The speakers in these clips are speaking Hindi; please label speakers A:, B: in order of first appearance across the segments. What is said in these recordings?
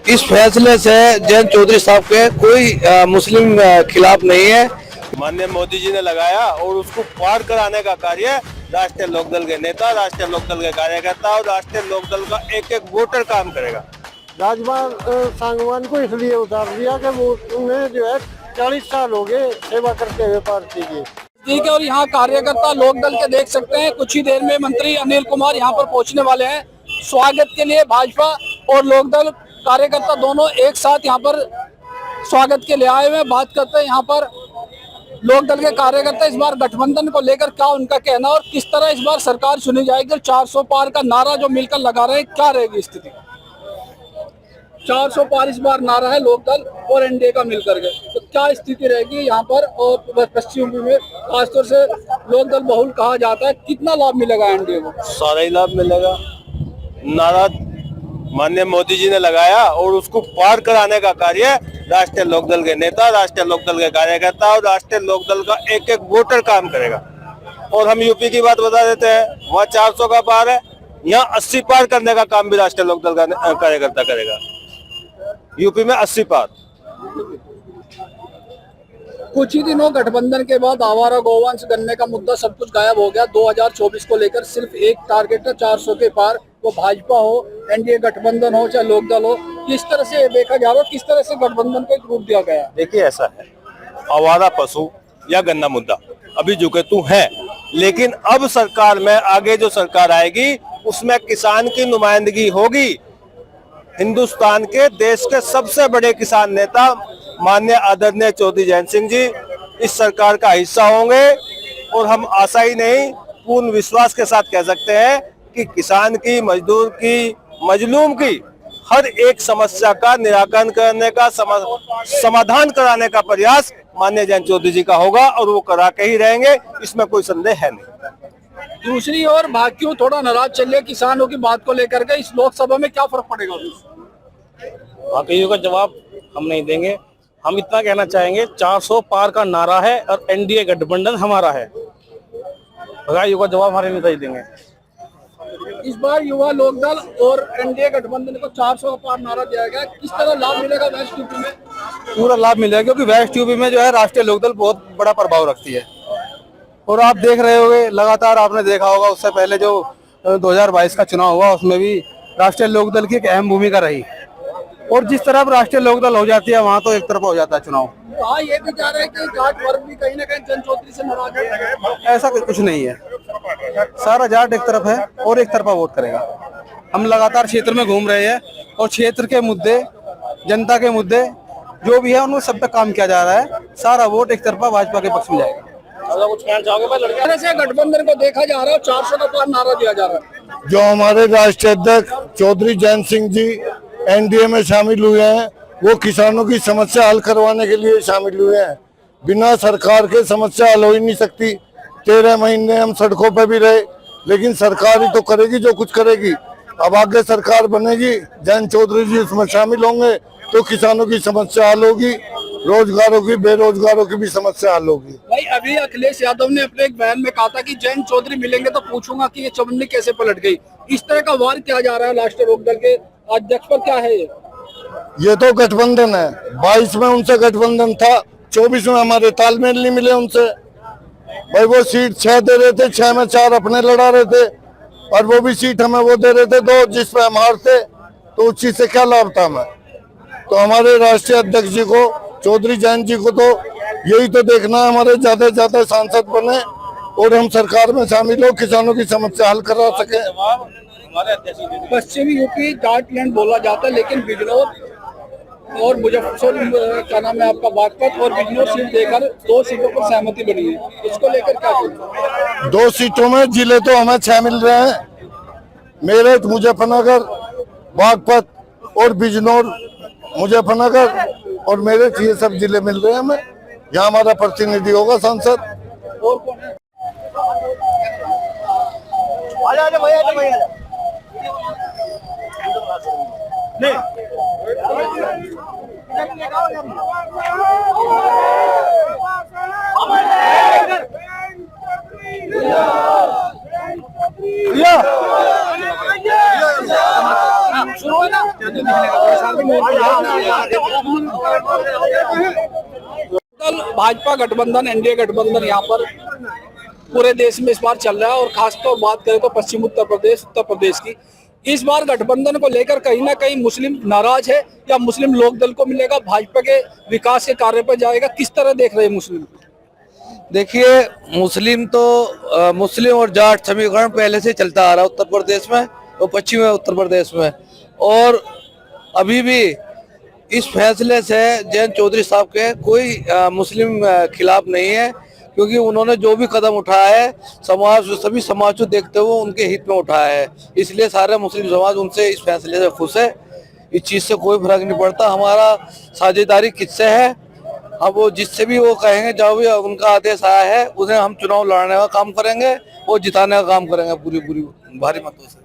A: इस फैसले से जयंत चौधरी साहब के कोई मुस्लिम खिलाफ नहीं है।
B: माननीय मोदी जी ने लगाया और उसको पार कराने का कार्य राष्ट्रीय लोकदल के नेता, राष्ट्रीय लोकदल के कार्यकर्ता और राष्ट्रीय लोकदल का एक एक वोटर काम करेगा।
C: राजपाल सांगवान को इसलिए उतार दिया कि वो उन्हें जो है 40 साल हो गए सेवा करते हुए पार्टी की।
D: ठीक है, और यहाँ कार्यकर्ता लोकदल के देख सकते हैं, कुछ ही देर में मंत्री अनिल कुमार यहाँ पर पहुँचने वाले हैं। स्वागत के लिए भाजपा और लोकदल कार्यकर्ता दोनों एक साथ यहाँ पर स्वागत के लिए आए हुए हैं। बात करते हैं यहाँ पर लोकदल के कार्यकर्ता इस बार गठबंधन को लेकर क्या उनका कहना और किस तरह इस बार सरकार चुनी जाएगी। 400 पार का नारा जो मिलकर लगा रहे हैं, क्या रहेगी स्थिति? 400 पार इस बार नारा है लोकदल और एनडीए का मिलकर के, तो क्या स्थिति रहेगी यहाँ पर? और पश्चिम यूपी में खासतौर से लोकदल बहुल कहा जाता है, कितना लाभ मिलेगा एनडीए को?
B: सारा ही लाभ मिलेगा। नारा माननीय मोदी जी ने लगाया और उसको पार कराने का कार्य राष्ट्रीय लोकदल के नेता, राष्ट्रीय लोकदल के कार्यकर्ता और राष्ट्रीय लोकदल का एक एक वोटर काम करेगा। और हम यूपी की बात बता देते हैं, वहाँ 400 का पार है, यहाँ 80 पार करने का काम भी राष्ट्रीय लोकदल का कार्यकर्ता करेगा। यूपी में 80 पार।
D: कुछ ही दिनों गठबंधन के बाद आवारा गौवंश गन्ने का मुद्दा सब कुछ गायब हो गया। 2024 को लेकर सिर्फ एक टारगेट है, 400 के पार। वो भाजपा हो, एनडीए गठबंधन हो, चाहे लोकदल हो, किस तरह से देखा जा रहा है, किस तरह से गठबंधन को एक रूप दिया गया?
B: देखिए ऐसा है, आवारा पशु या गन्ना मुद्दा अभी झुके तू है, लेकिन अब सरकार में आगे जो सरकार आएगी उसमें किसान की नुमाइंदगी होगी। हिंदुस्तान के देश के सबसे बड़े किसान नेता माननीय आदरणीय चौधरी जयंत सिंह जी इस सरकार का हिस्सा होंगे। और हम आशा ही नहीं, पूर्ण विश्वास के साथ कह सकते हैं कि किसान की, मजदूर की, मजलूम की हर एक समस्या का निराकरण करने का, समाधान कराने का प्रयास माननीय जयंत चौधरी जी का होगा और वो करा के ही रहेंगे, इसमें कोई संदेह है नहीं।
D: दूसरी ओर भाकियों थोड़ा नाराज चल रहे किसानों की बात को लेकर के, इस लोकसभा में क्या फर्क पड़ेगा?
E: भाकियों का जवाब हम नहीं देंगे। हम इतना कहना चाहेंगे, 400 पार का नारा है और एनडीए गठबंधन हमारा है। भाइयों का जवाब हमारे नेता ही देंगे।
D: इस बार युवा लोकदल और एनडीए गठबंधन को 400 का पार नारा दिया गया, किस तरह लाभ मिलेगा वेस्ट यूपी में?
A: पूरा लाभ मिलेगा, क्योंकि वेस्ट यूपी में जो है राष्ट्रीय लोकदल बहुत बड़ा प्रभाव रखती है। और आप देख रहे होंगे, लगातार आपने देखा होगा, उससे पहले जो 2022 का चुनाव हुआ उसमें भी राष्ट्रीय लोकदल की एक अहम भूमिका रही। और जिस तरफ राष्ट्रीय लोकदल हो जाती है वहाँ तो एक तरफ हो जाता है चुनाव।
D: हाँ, ये भी जा रहा है कि जाट वर्ग भी कहीं ना कहीं जयंत चौधरी से नाराज है।
A: ऐसा कुछ नहीं है, सारा जाट एक तरफ है और एक तरफा वोट करेगा। हम लगातार क्षेत्र में घूम रहे हैं और क्षेत्र के मुद्दे, जनता के मुद्दे जो भी है उनको सब पे काम किया जा रहा है। सारा वोट एक तरफा भाजपा के पक्ष में जाएगा।
D: कुछ कहना चाहोगे भाई? लड़के से गठबंधन को देखा जा रहा है, 400 का पार नारा दिया जा रहा है।
C: जो हमारे राष्ट्रीय अध्यक्ष चौधरी जयंत सिंह जी एनडीए में शामिल हुए हैं, वो किसानों की समस्या हल करवाने के लिए शामिल हुए हैं। बिना सरकार के समस्या हल हो ही नहीं सकती। 13 महीने हम सड़कों पर भी रहे, लेकिन सरकार ही तो करेगी जो कुछ करेगी। अब आगे सरकार बनेगी, जयंत चौधरी जी उसमें शामिल होंगे तो किसानों की समस्या हल होगी, रोजगारों की, बेरोजगारों की भी समस्या हल होगी।
D: भाई, अभी अखिलेश यादव ने अपने एक बयान में कहा था कि जयंत चौधरी मिलेंगे तो पूछूंगा कि ये चवन्नी कैसे पलट गई। इस तरह का वार किया जा रहा है राष्ट्रीय लोकदल के अध्यक्ष पर, क्या है
C: ये तो गठबंधन है। 22 में उनसे गठबंधन था, 24 में हमारे तालमेल नहीं मिले उनसे। भाई वो सीट 6 दे रहे थे, 6 में 4 अपने लड़ा रहे थे, और वो भी सीट हमें वो दे रहे थे 2 जिसपे हम हारते, तो उस चीज से क्या लाभ था हमें? तो हमारे राष्ट्रीय अध्यक्ष जी को, चौधरी जयंत जी को तो यही तो देखना है, हमारे ज्यादा से ज्यादा सांसद बने और हम सरकार में शामिल हो, किसानों की समस्या हल करा सके।
D: पश्चिमी यूपी जाट लैंड बोला जाता है, लेकिन बिजनौर और मुजफ्फरपुर का नाम है आपका बागपत और बिजनौर सीट देकर 2 सीटों पर सहमति बनी है, इसको लेकर क्या कहना?
C: 2 सीटों में जिले तो हमें 6 मिल रहे हैं, मेरठ, मुजफ्फरनगर, बागपत और बिजनौर, मुजफ्फरनगर और मेरठ, ये सब जिले मिल रहे हैं हमें। यहाँ हमारा प्रतिनिधि होगा सांसद।
D: और कौन है? शुरू है ना? दल भाजपा गठबंधन, एनडीए गठबंधन यहाँ पर पूरे देश में इस बार चल रहा है और खासतौर बात करें तो पश्चिम उत्तर प्रदेश की, इस बार गठबंधन को लेकर कहीं ना कहीं मुस्लिम नाराज है या मुस्लिम लोक दल को मिलेगा, भाजपा के विकास के कार्य पर जाएगा, किस तरह देख रहे हैं मुस्लिम?
F: देखिए, मुस्लिम और जाट समीकरण पहले से चलता आ रहा है उत्तर प्रदेश में और पश्चिमी उत्तर प्रदेश में, और अभी भी इस फैसले से जयंत चौधरी साहब के कोई मुस्लिम खिलाफ नहीं है, क्योंकि उन्होंने जो भी कदम उठाया है सभी समाज को देखते हुए उनके हित में उठाया है, इसलिए सारे मुस्लिम समाज उनसे इस फैसले से खुश है। इस चीज से कोई फर्क नहीं पड़ता हमारा साझेदारी किससे है, अब वो जिससे भी वो कहेंगे, जब भी उनका आदेश आया है उन्हें हम चुनाव लड़ने का काम करेंगे और जिताने का काम करेंगे पूरी भारी मतों से।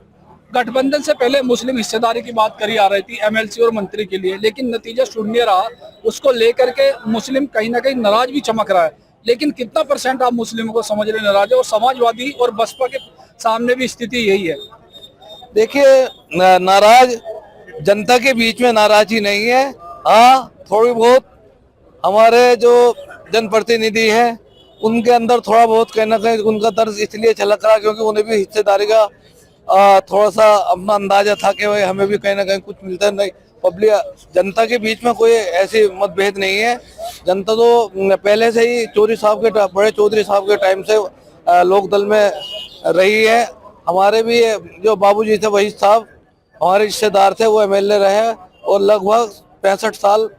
D: गठबंधन से पहले मुस्लिम हिस्सेदारी की बात करी आ रही थी एमएलसी और मंत्री के लिए, लेकिन नतीजा शून्य रहा। उसको लेकर के मुस्लिम कहीं ना कहीं नाराज भी चमक रहा है, लेकिन कितना % आप मुस्लिमों को समझ रहे नाराज है? और समाजवादी और बसपा के सामने भी स्थिति यही है।
F: देखिए, नाराज जनता के बीच में नाराजगी नहीं है, हाँ थोड़ी बहुत हमारे जो जनप्रतिनिधि हैं उनके अंदर थोड़ा बहुत कहीं ना कहीं उनका दर्द इसलिए छलक रहा क्योंकि उन्हें भी हिस्सेदारी का थोड़ा सा अपना अंदाजा था कि भाई हमें भी कहीं ना कहीं कुछ मिलता है। नहीं, पब्लिक जनता के बीच में कोई ऐसी मतभेद नहीं है। जनता तो पहले से ही बड़े चौधरी साहब के टाइम से लोकदल में रही है। हमारे भी जो बाबूजी थे वही साहब हमारे रिश्तेदार थे, वो एमएलए रहे और लगभग 65 साल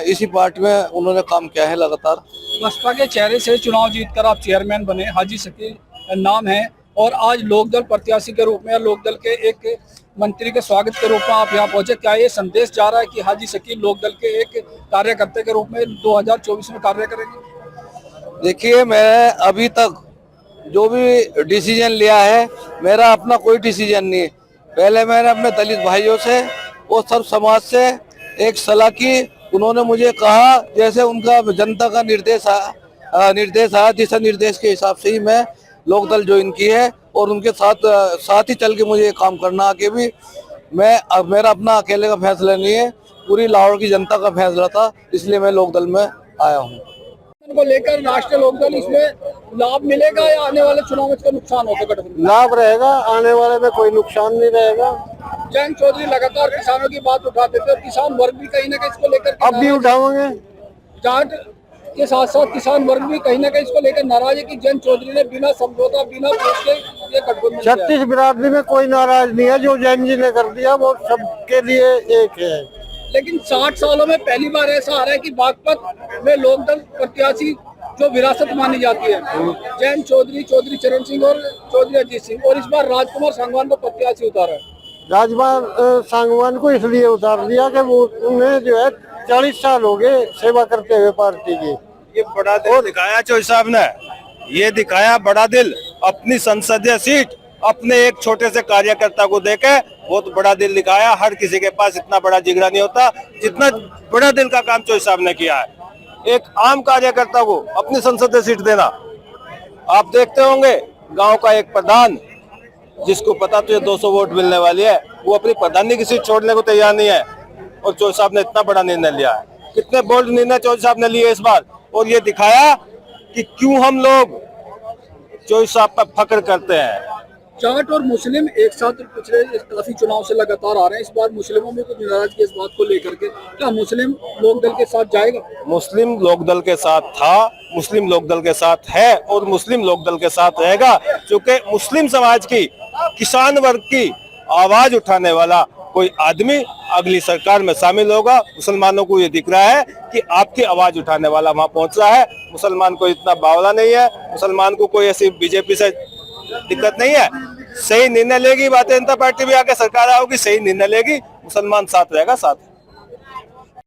F: इसी पार्टी में उन्होंने काम किया है लगातार।
D: बसपा के चेहरे से चुनाव जीतकर आप चेयरमैन बने, हाजी शकील नाम है, और आज लोकदल प्रत्याशी के रूप में या लोकदल के एक मंत्री के स्वागत के रूप में आप यहाँ पहुंचे। क्या ये संदेश जा रहा है कि हाजी शकील लोकदल के एक कार्यकर्ता के रूप में 2024 में कार्य करेंगे?
F: देखिए, मैं अभी तक जो भी डिसीजन लिया है मेरा अपना कोई डिसीजन नहीं है। पहले मैंने अपने दलित भाइयों से और सर्व समाज से एक सलाह की, उन्होंने मुझे कहा जैसे उनका जनता का निर्देश आया दिशा निर्देश के हिसाब से ही मैं लोकदल ज्वाइन की है और उनके साथ ही चल के मुझे काम करना आगे भी। मेरा अपना अकेले का फैसला नहीं है, पूरी लाहौर की जनता का फैसला था, इसलिए मैं लोकदल में आया हूँ।
D: को लेकर राष्ट्रीय लोकदल इसमें लाभ मिलेगा या आने वाले चुनाव में इसका नुकसान होगा? गठबंधन
C: लाभ रहेगा, आने वाले में कोई नुकसान नहीं रहेगा।
D: जयंत चौधरी लगातार किसानों की बात उठाते थे और किसान वर्ग भी कहीं ना कहीं इसको लेकर
C: अब भी उठाओगे।
D: जाट के साथ साथ किसान वर्ग भी कहीं ना कहीं इसको लेकर नाराज है कि जयंत चौधरी ने बिना समझौता बिना पूछ के ये गठबंधन किया है।
C: 36 बिरादरी में कोई नाराज नहीं है, जो जैन जी ने कर दिया वो सबके लिए एक है।
D: लेकिन 60 सालों में पहली बार ऐसा आ रहा है कि बागपत में लोकदल प्रत्याशी जो विरासत मानी जाती है, जयंत चौधरी, चौधरी चरण सिंह और चौधरी अजीत सिंह, और इस बार राजकुमार सांगवान को प्रत्याशी उतारा है।
C: राजकुमार सांगवान को इसलिए उतार दिया कि वो उन्हें जो है 40 साल हो गए सेवा करते हुए पार्टी की।
B: ये बड़ा दिल दिखाया चौधरी साहब ने, ये दिखाया बड़ा दिल, अपनी संसदीय सीट अपने एक छोटे से कार्यकर्ता को देके बहुत बड़ा दिल दिखाया। हर किसी के पास इतना बड़ा जिगरा नहीं होता जितना बड़ा दिल का काम चौधरी साहब ने किया है। एक आम कार्यकर्ता को अपनी संसदीय सीट देना, आप देखते होंगे गांव का एक प्रधान जिसको पता तो ये 200 वोट मिलने वाली है, वो अपनी प्रधानी की सीट छोड़ने को तैयार नहीं है, और चौधरी साहब ने इतना बड़ा निर्णय लिया है। कितने बोल्ड निर्णय चौधरी साहब ने लिए इस बार, और ये दिखाया कि क्यों हम लोग चौधरी साहब पर फख्र करते हैं।
D: जाट और मुस्लिम एक साथ पिछले काफी चुनाव से लगातार आ रहे हैं, इस बार मुस्लिमों में कुछ नाराजगी इस बात को लेकर के, क्या मुस्लिम लोकदल के साथ जाएगा?
B: मुस्लिम लोकदल के साथ था, मुस्लिम लोकदल के साथ है और मुस्लिम लोकदल के साथ रहेगा, क्योंकि मुस्लिम समाज की, किसान वर्ग की आवाज उठाने वाला कोई आदमी अगली सरकार में शामिल होगा। मुसलमानों को ये दिख रहा है कि आपकी आवाज उठाने वाला वहां पहुंच रहा है। मुसलमान को इतना बावला नहीं है, मुसलमान को कोई ऐसी बीजेपी से दिक्कत नहीं है। सही निर्णय लेगी भारतीय जनता पार्टी भी, आके सरकार आओगी, सही निर्णय लेगी, मुसलमान साथ रहेगा, साथ